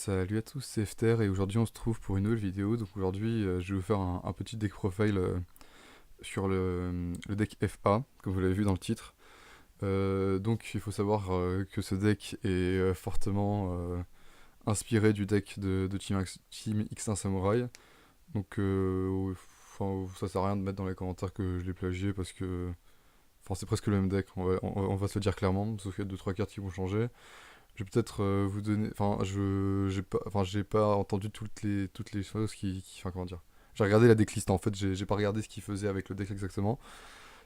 Salut à tous, c'est FTR et aujourd'hui on se trouve pour une nouvelle vidéo. Donc aujourd'hui je vais vous faire un petit deck profile sur le deck FA, comme vous l'avez vu dans le titre. Donc il faut savoir que ce deck est fortement inspiré du deck de Team X1 Samurai. Donc enfin, ça sert à rien de mettre dans les commentaires que je l'ai plagié parce que enfin, c'est presque le même deck, on va se le dire clairement, sauf qu'il y a 2-3 cartes qui vont changer. Je vais peut-être vous donner. Enfin, j'ai pas entendu toutes les choses enfin, comment dire. J'ai regardé la decklist en fait, j'ai pas regardé ce qu'il faisait avec le deck exactement.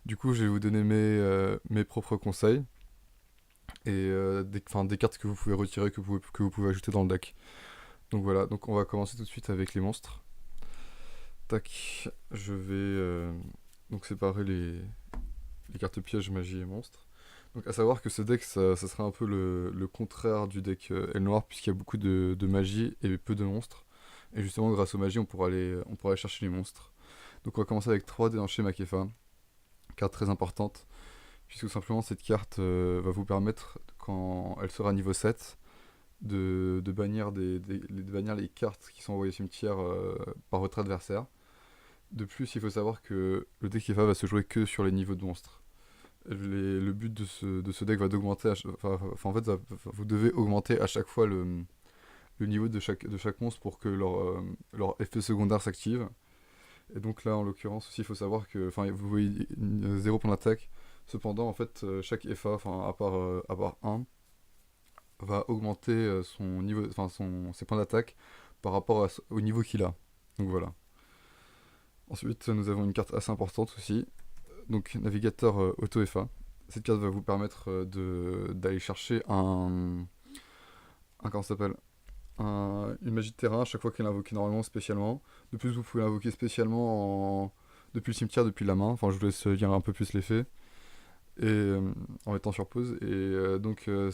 Du coup, je vais vous donner mes propres conseils et enfin, des cartes que vous pouvez retirer, que vous pouvez ajouter dans le deck. Donc voilà, donc on va commencer tout de suite avec les monstres. Tac, je vais donc séparer les cartes pièges, magie et monstres. Donc à savoir que ce deck, ça sera un peu le contraire du deck L noir, puisqu'il y a beaucoup de magie et peu de monstres. Et justement, grâce aux magies, on pourra aller chercher les monstres. Donc on va commencer avec 3 déhanchés Makefa, carte très importante, puisque tout simplement cette carte va vous permettre, quand elle sera niveau 7, de bannir, de bannir les cartes qui sont envoyées au cimetière par votre adversaire. De plus, il faut savoir que le deck FA va se jouer que sur les niveaux de monstres. Le but de ce deck va d'augmenter, enfin, en fait, vous devez augmenter à chaque fois le niveau de chaque monstre pour que leur effet secondaire s'active. Et donc là, en l'occurrence, aussi, il faut savoir que, enfin, vous voyez 0 point d'attaque. Cependant, en fait, chaque FA, enfin, à part un, va augmenter son niveau, enfin, ses points d'attaque par rapport au niveau qu'il a. Donc voilà. Ensuite, nous avons une carte assez importante aussi, donc navigateur auto FA. Cette carte va vous permettre d'aller chercher comment ça s'appelle, une magie de terrain à chaque fois qu'elle est invoquée normalement spécialement. De plus, vous pouvez l'invoquer spécialement depuis le cimetière, depuis la main. Enfin, je vous laisse lire un peu plus l'effet et en mettant sur pause. Et donc le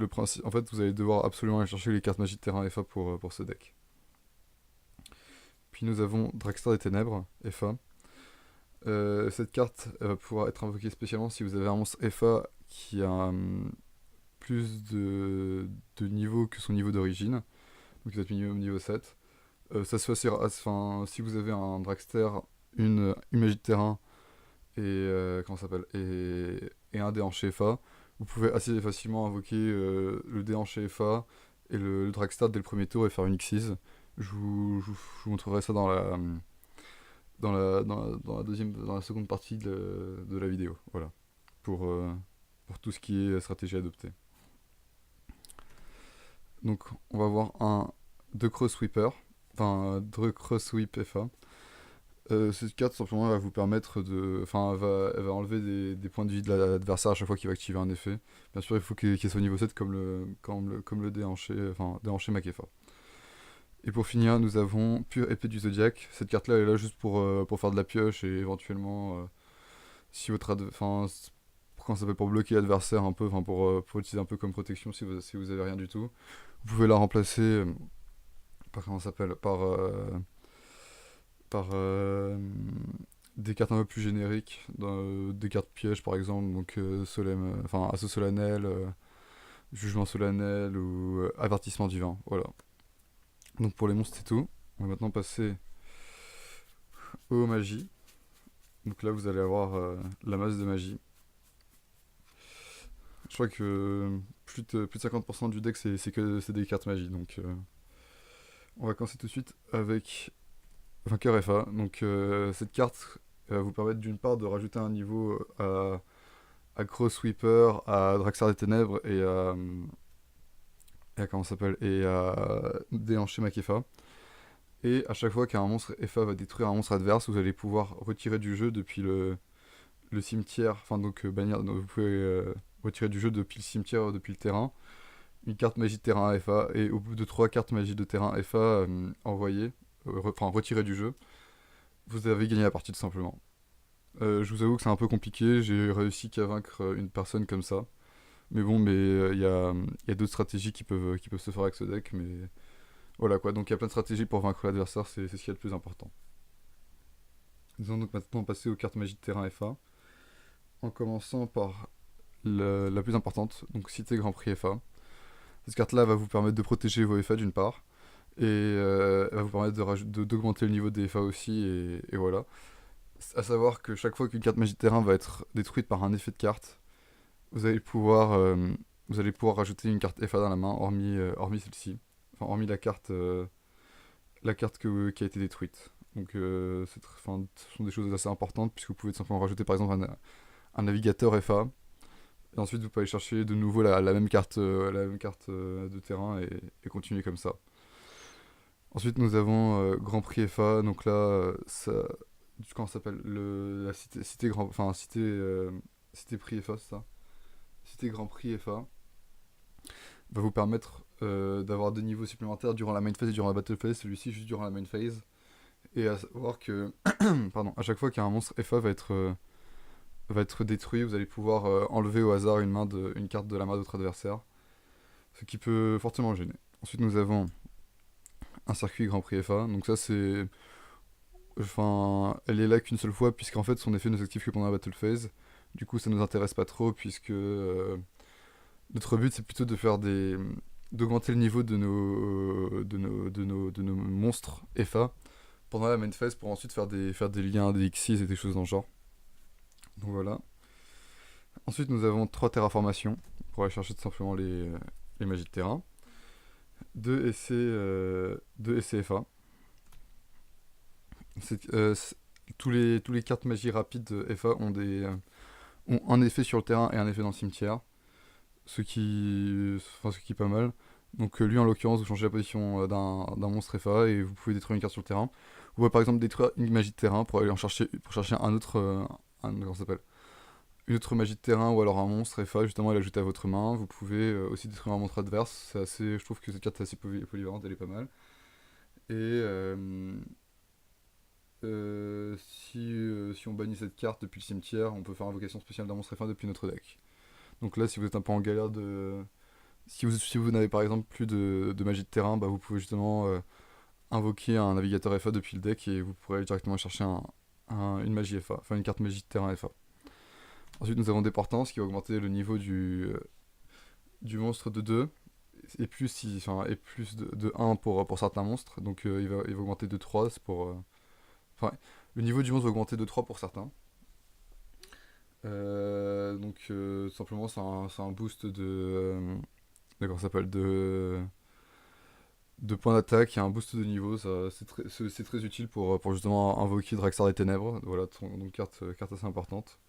principe, en fait, vous allez devoir absolument aller chercher les cartes magie de terrain FA pour ce deck. Puis nous avons Dragster des Ténèbres FA. Cette carte va pouvoir être invoquée spécialement si vous avez un monstre FA qui a plus de niveau que son niveau d'origine. Donc vous êtes minimum niveau 7. Ça se fait enfin, si vous avez un Dragster, une magie de terrain et comment ça s'appelle, et un déhanché FA, vous pouvez assez facilement invoquer le déhanché FA et le Dragster dès le premier tour et faire une X6. Je vous montrerai ça dans la seconde partie de la vidéo. Voilà. Pour tout ce qui est stratégie adoptée. Donc on va voir deux Cross Sweeper, enfin deux Cross Sweep FA. Cette carte simplement va vous permettre de. Enfin, elle va enlever des points de vie de l'adversaire à chaque fois qu'il va activer un effet. Bien sûr, il faut qu'il soit au niveau 7 comme le déhanché, enfin, déhanché Makefa. Et pour finir, nous avons Pure Épée du Zodiac. Cette carte-là, elle est là juste pour faire de la pioche et éventuellement, si enfin, quand ça s'appelle pour bloquer l'adversaire un peu, enfin pour l'utiliser un peu comme protection si vous avez rien du tout. Vous pouvez la remplacer par comment ça s'appelle par des cartes un peu plus génériques, des cartes pièges par exemple, donc enfin assaut solennel, jugement solennel ou avertissement divin. Voilà. Donc pour les monstres c'est tout. On va maintenant passer aux magies. Donc là vous allez avoir la masse de magie. Je crois que plus de 50% du deck c'est des cartes magie. Donc on va commencer tout de suite avec Vainqueur FA. Donc cette carte va vous permettre d'une part de rajouter un niveau à Cross Sweeper, à Draxar des Ténèbres et à comment ça s'appelle, et à déhancher Makefa. Et à chaque fois qu'un monstre FA va détruire un monstre adverse, vous allez pouvoir retirer du jeu depuis le cimetière, enfin donc bannir, donc vous pouvez retirer du jeu depuis le cimetière, depuis le terrain, une carte magie de terrain FA, et au bout de 3 cartes magie de terrain FA envoyées, enfin retirées du jeu, vous avez gagné la partie tout simplement. Je vous avoue que c'est un peu compliqué, j'ai réussi qu'à vaincre une personne comme ça. Mais bon, mais il y a d'autres stratégies qui peuvent se faire avec ce deck, mais voilà quoi. Donc il y a plein de stratégies pour vaincre l'adversaire, c'est ce qui est le plus important. Nous allons donc maintenant passer aux cartes magie de terrain FA, en commençant par la plus importante, donc Cité Grand Prix FA. Cette carte-là va vous permettre de protéger vos FA d'une part, et elle va vous permettre d'augmenter le niveau des FA aussi, et voilà. À savoir que chaque fois qu'une carte magie de terrain va être détruite par un effet de carte, vous allez pouvoir, euh, vous allez pouvoir rajouter une carte FA dans la main, hormis celle-ci. Enfin, hormis la carte qui a été détruite. Donc, ce sont des choses assez importantes, puisque vous pouvez tout simplement rajouter par exemple un navigateur FA. Et ensuite, vous pouvez aller chercher de nouveau la même carte de terrain et continuer comme ça. Ensuite, nous avons Grand Prix FA. Donc là, comment ça s'appelle la cité Grand, enfin cité Prix FA, c'est ça. Cité Grand Prix FA va vous permettre d'avoir des niveaux supplémentaires durant la main phase et durant la battle phase. Celui-ci juste durant la main phase. Et à savoir que, pardon, à chaque fois qu'un monstre FA va être détruit, vous allez pouvoir enlever au hasard une carte de la main de votre adversaire, ce qui peut fortement gêner. Ensuite, nous avons un circuit Grand Prix FA. Donc ça, c'est, enfin, elle est là qu'une seule fois, puisqu'en fait, son effet ne s'active que pendant la battle phase. Du coup, ça nous intéresse pas trop, puisque notre but, c'est plutôt d'augmenter le niveau de nos monstres FA pendant la main phase pour ensuite faire des liens, des X6 et des choses dans le genre. Donc voilà. Ensuite, nous avons 3 terraformations pour aller chercher tout simplement les magies de terrain. 2 SCFA. Tous les cartes magie rapides FA ont un effet sur le terrain et un effet dans le cimetière. Ce qui est pas mal. Donc lui en l'occurrence, vous changez la position d'un monstre FA et vous pouvez détruire une carte sur le terrain. Vous pouvez par exemple détruire une magie de terrain pour aller pour chercher un autre, comment ça s'appelle, une autre magie de terrain ou alors un monstre FA justement et l'ajouter à votre main. Vous pouvez aussi détruire un monstre adverse. Je trouve que cette carte est assez polyvalente, elle est pas mal. Et si on bannit cette carte depuis le cimetière, on peut faire invocation spéciale d'un monstre FA depuis notre deck. Donc là, si vous êtes un peu en galère si vous n'avez par exemple plus de magie de terrain, bah, vous pouvez justement invoquer un navigateur FA depuis le deck et vous pourrez directement chercher une magie FA, enfin une carte magie de terrain FA. Ensuite, nous avons des portances qui va augmenter le niveau du monstre de 2 et et plus de 1 pour certains monstres. Donc il va augmenter de 3. Le niveau du monstre va augmenter de 3 pour certains. Simplement, c'est un boost comment ça s'appelle de points d'attaque et un boost de niveau. C'est très utile pour justement invoquer Draxar des Ténèbres. Voilà, donc carte assez importante.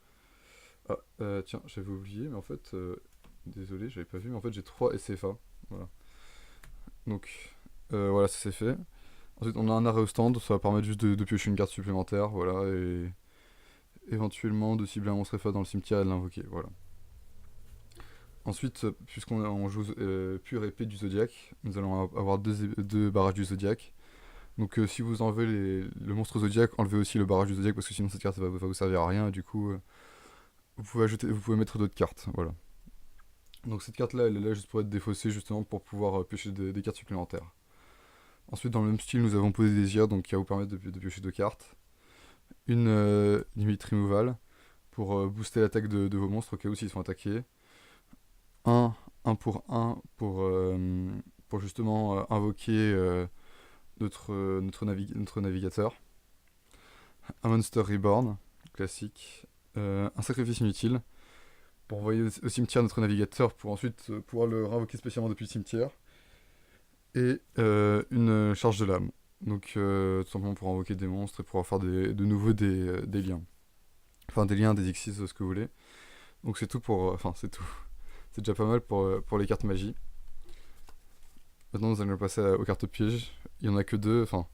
Ah, tiens, j'avais oublié, mais en fait, désolé, j'avais pas vu, mais en fait j'ai 3 SCFA. Voilà. Donc, voilà, ça c'est fait. Ensuite, on a un arrêt au stand, ça va permettre juste de piocher une carte supplémentaire, voilà, et éventuellement de cibler un monstre FA dans le cimetière et de l'invoquer, voilà. Ensuite, puisqu'on joue pure épée du zodiaque, nous allons avoir deux barrages du zodiaque. Donc si vous enlevez le monstre zodiaque, enlevez aussi le barrage du zodiaque parce que sinon cette carte va vous servir à rien et du coup vous pouvez mettre d'autres cartes, voilà. Donc cette carte là elle est là juste pour être défaussée justement pour pouvoir piocher des cartes supplémentaires. Ensuite dans le même style nous avons posé des désirs donc qui va vous permettre de piocher 2 cartes. Une limite removal pour booster l'attaque de vos monstres au cas où s'ils sont attaqués. Un pour un pour justement invoquer notre navigateur. Un Monster Reborn, classique. Un sacrifice inutile pour envoyer au cimetière notre navigateur pour ensuite pouvoir le réinvoquer spécialement depuis le cimetière. Et une charge de l'âme. Donc tout simplement pour invoquer des monstres et pouvoir faire de nouveau des liens. Enfin des liens, des X6, ce que vous voulez. Donc c'est tout pour... Enfin c'est tout. C'est déjà pas mal pour les cartes magie. Maintenant, nous allons passer aux cartes pièges. Il y en a que 2. Enfin,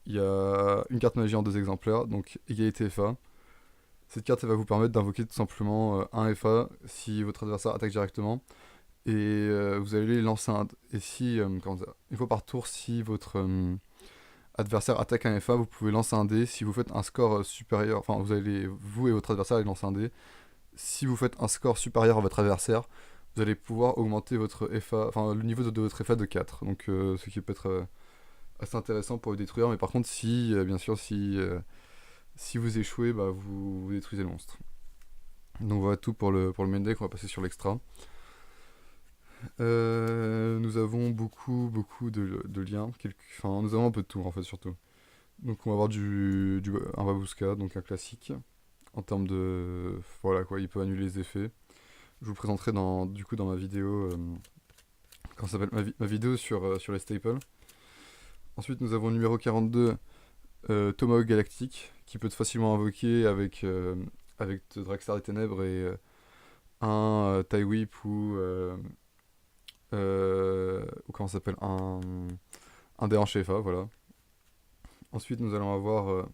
il y a une carte magie en 2 exemplaires, donc égalité FA. Cette carte elle va vous permettre d'invoquer tout simplement un FA si votre adversaire attaque directement. Et vous allez lancer un. Et si. Une fois par tour, si votre adversaire attaque un FA, vous pouvez lancer un dé. Si vous faites un score supérieur. Enfin, vous et votre adversaire allez lancer un dé. Si vous faites un score supérieur à votre adversaire, vous allez pouvoir augmenter votre FA, enfin le niveau de votre FA de 4. Donc ce qui peut être assez intéressant pour le détruire. Mais par contre, bien sûr, si vous échouez, bah, vous détruisez le monstre. Donc voilà tout pour le main deck, on va passer sur l'extra. Nous avons beaucoup de liens. Enfin, nous avons un peu de tout en fait, surtout. Donc, on va avoir un Babusca, donc un classique. En termes de. Voilà quoi, il peut annuler les effets. Je vous le présenterai du coup dans ma vidéo. Comment ça s'appelle ma vidéo sur les staples. Ensuite, nous avons le numéro 42, Tomahawk Galactique, qui peut être facilement invoqué avec Dragstar des Ténèbres et un tie whip ou comment ça s'appelle un dé en FA, voilà. Ensuite, nous allons avoir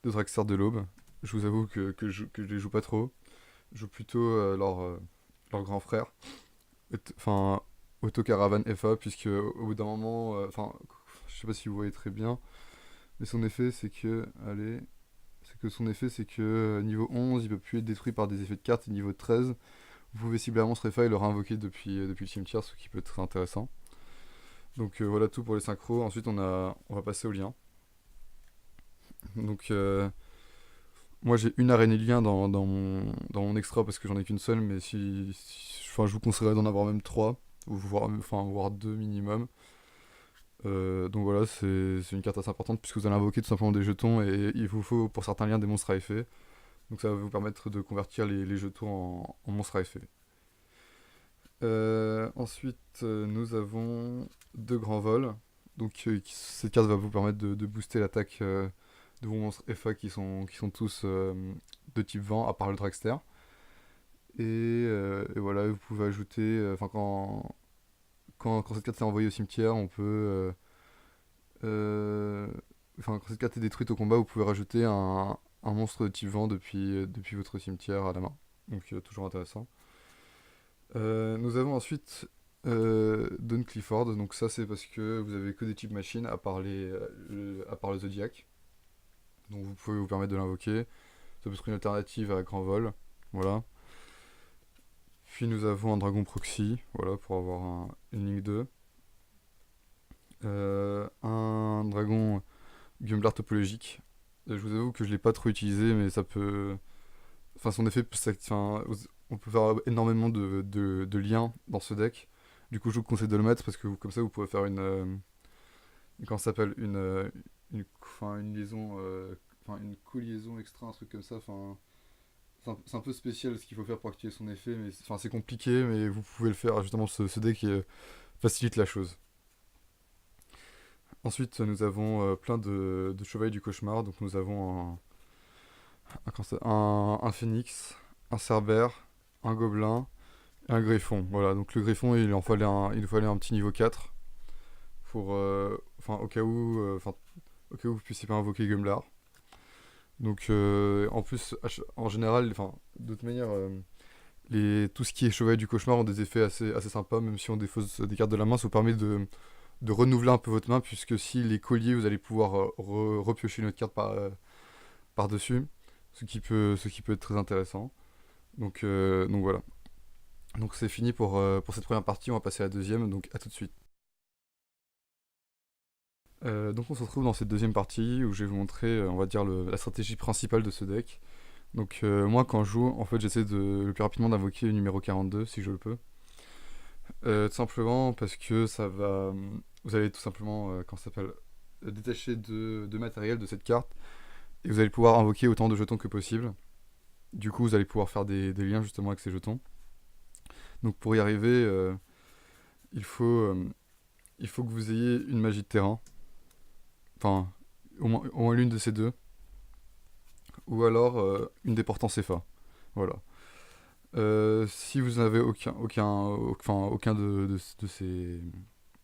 deux Dragstar de l'Aube. Je vous avoue que je les joue pas trop. Je joue plutôt leur grand frère. Enfin, Autocaravane FA, puisque au bout d'un moment, enfin, je sais pas si vous voyez très bien, mais son effet c'est que, allez, c'est que son effet c'est que niveau 11, il peut plus être détruit par des effets de cartes, et niveau 13, vous pouvez cibler un monstre FA et le réinvoquer depuis le cimetière, ce qui peut être très intéressant. Donc voilà tout pour les synchros. Ensuite on va passer au lien. Donc moi j'ai une araignée lien dans mon extra parce que j'en ai qu'une seule, mais enfin, je vous conseillerais d'en avoir même 3, voire 2 minimum. Donc voilà, c'est une carte assez importante puisque vous allez invoquer tout simplement des jetons et il vous faut pour certains liens des monstres à effet. Donc ça va vous permettre de convertir les jetons en monstres à effet. Ensuite, nous avons deux grands vols. Donc cette carte va vous permettre de booster l'attaque de vos monstres FA qui sont tous de type vent, à part le Dragster. Et voilà, vous pouvez ajouter, quand cette carte est envoyée au cimetière, on peut, quand cette carte est détruite au combat, vous pouvez rajouter un monstre de type vent depuis votre cimetière à la main. Donc toujours intéressant. Nous avons ensuite Don Clifford, donc ça c'est parce que vous avez que des types machines à part le Zodiac. Donc vous pouvez vous permettre de l'invoquer. Ça peut être une alternative à grand vol. Voilà. Puis nous avons un dragon proxy, voilà, pour avoir une ligne 2. Un dragon Gumblar topologique. Je vous avoue que je l'ai pas trop utilisé, mais ça peut. Enfin, son effet peut on peut faire énormément de liens dans ce deck. Du coup, je vous conseille de le mettre parce que comme ça, vous pouvez faire comment ça s'appelle une liaison. Une co-liaison extra, un truc comme ça. Enfin, c'est un peu spécial ce qu'il faut faire pour activer son effet, mais c'est compliqué, mais vous pouvez le faire. Justement, ce deck facilite la chose. Ensuite, nous avons plein de chevaliers du cauchemar. Donc, nous avons un phénix, un cerbère, un gobelin et un griffon. Voilà, donc le griffon, il fallait un petit niveau 4 pour, au cas où vous puissiez pas invoquer Gumlar. Donc, en plus, en général, enfin, d'autre manière, tout ce qui est chevalier du cauchemar ont des effets assez sympas, même si on défausse des cartes de la main, ça vous permet de renouveler un peu votre main, puisque si les colliers, vous allez pouvoir repiocher une autre carte par-dessus, ce qui peut être très intéressant. Donc voilà. Donc c'est fini pour cette première partie, on va passer à la deuxième, donc à tout de suite. Donc on se retrouve dans cette deuxième partie où je vais vous montrer, on va dire, la stratégie principale de ce deck. Donc moi quand je joue, en fait j'essaie le plus rapidement d'invoquer le numéro 42 si je le peux. Tout simplement parce que vous allez tout simplement, comment ça s'appelle, détacher deux matériels de cette carte et vous allez pouvoir invoquer autant de jetons que possible. Du coup vous allez pouvoir faire des liens justement avec ces jetons. Donc pour y arriver, il faut, euh, il faut que vous ayez une magie de terrain. Enfin, au moins l'une de ces deux. Ou alors une des portants CFA. Voilà. Si vous n'avez aucun de ces.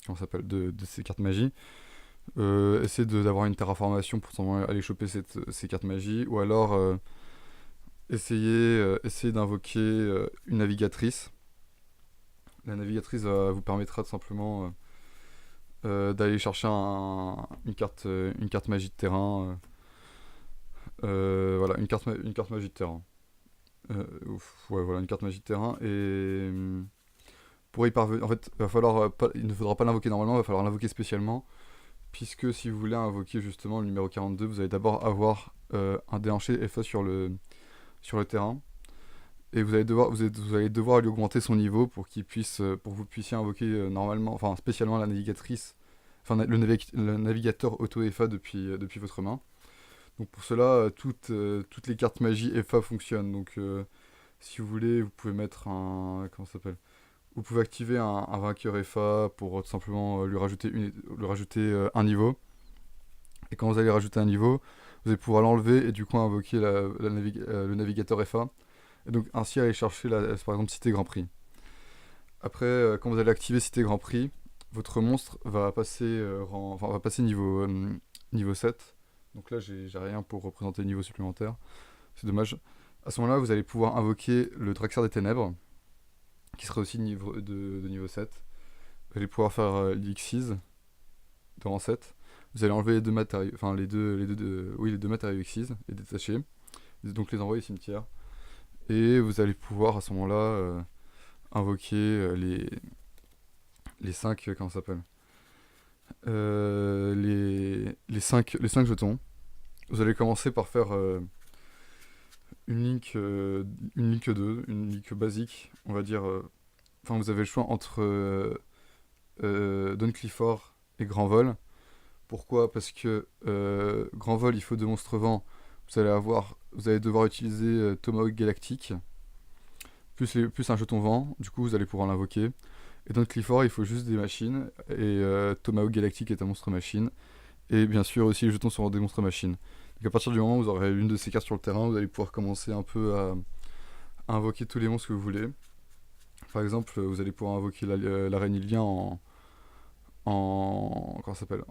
Comment ça s'appelle de ces cartes magie, essayez d'avoir une terraformation pour aller choper ces cartes magie. Ou alors essayez d'invoquer une navigatrice. La navigatrice vous permettra tout simplement d'aller chercher une carte magie de terrain. Voilà, une carte magie de terrain. Ouais, voilà, une carte magie de terrain. Et pour y parvenir, en fait, il ne faudra pas l'invoquer normalement, il va falloir l'invoquer spécialement. Puisque si vous voulez invoquer justement le numéro 42, vous allez d'abord avoir un déhanché FA sur le terrain. Et vous allez devoir lui augmenter son niveau pour qu'il puisse, pour que vous puissiez invoquer normalement, enfin spécialement la navigatrice, enfin le navigateur auto FA depuis votre main. Donc pour cela, toutes les cartes magie FA fonctionnent. Donc si vous voulez, vous pouvez mettre un, comment ça s'appelle? Vous pouvez activer un vainqueur FA pour tout simplement lui rajouter un niveau. Et quand vous allez rajouter un niveau, vous allez pouvoir l'enlever et du coup invoquer le navigateur FA. Et donc ainsi aller chercher par exemple Cité Grand Prix. Après, quand vous allez activer Cité Grand Prix, votre monstre va passer, va passer niveau 7. Donc là, j'ai rien pour représenter le niveau supplémentaire. C'est dommage. À ce moment-là, vous allez pouvoir invoquer le Draxar des Ténèbres, qui sera aussi de niveau 7. Vous allez pouvoir faire l'Xyz de rang 7. Vous allez enlever les deux matériaux, enfin les deux matériaux Xyz, les détacher. Donc les envoyer au cimetière. Et vous allez pouvoir à ce moment-là invoquer les 5, comment ça s'appelle les 5 jetons. Vous allez commencer par faire une link 2, une link basique, on va dire. Enfin, vous avez le choix entre Don Clifford et Grand Vol. Pourquoi? Parce que Grand Vol, il faut 2 monstres vent. Vous allez devoir utiliser Tomahawk Galactique, plus un jeton vent. Du coup, vous allez pouvoir l'invoquer. Et Don Clifford, il faut juste des machines. Et Tomahawk Galactique est un monstre machine. Et bien sûr, aussi, les jetons seront des monstres machines. Donc à partir du moment où vous aurez une de ces cartes sur le terrain, vous allez pouvoir commencer un peu à invoquer tous les monstres que vous voulez. Par exemple, vous allez pouvoir invoquer l'arène Ilien comment ça s'appelle,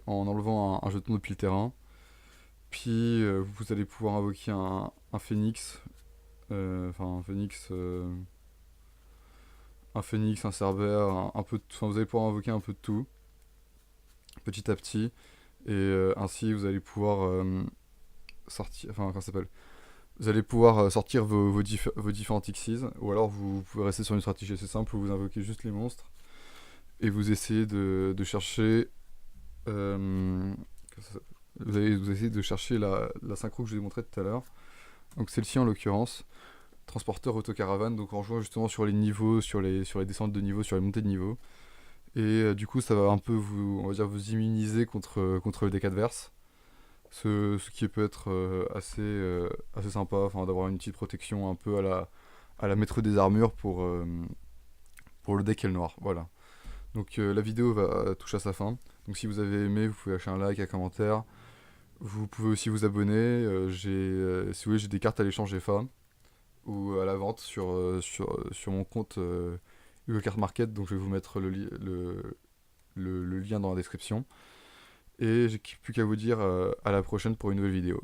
en enlevant un jeton depuis le terrain. Puis vous allez pouvoir invoquer un phénix, un phénix, un cerbère, un peu enfin vous allez pouvoir invoquer un peu de tout, petit à petit. Et ainsi vous allez pouvoir sortir, enfin comment ça s'appelle, vous allez pouvoir sortir vos différents Xyz, ou alors vous pouvez rester sur une stratégie assez simple où vous invoquez juste les monstres et vous essayez de chercher. euh, vous essayez de chercher la synchro que je vous ai montré tout à l'heure. Donc celle-ci en l'occurrence, transporteur autocaravane, donc en jouant justement sur les niveaux, sur les descentes de niveau, sur les montées de niveau. Et du coup ça va un peu on va dire, vous immuniser contre le deck adverse. Ce qui peut être assez sympa, enfin, d'avoir une petite protection un peu à la maître des armures pour le deck et le noir. Voilà. Donc la vidéo va toucher à sa fin. Donc si vous avez aimé, vous pouvez lâcher un like, un commentaire. Vous pouvez aussi vous abonner. Si vous voulez, j'ai des cartes à l'échange FA ou à la vente sur mon compte Hugo Card Market. Donc je vais vous mettre le lien dans la description. Et j'ai plus qu'à vous dire à la prochaine pour une nouvelle vidéo.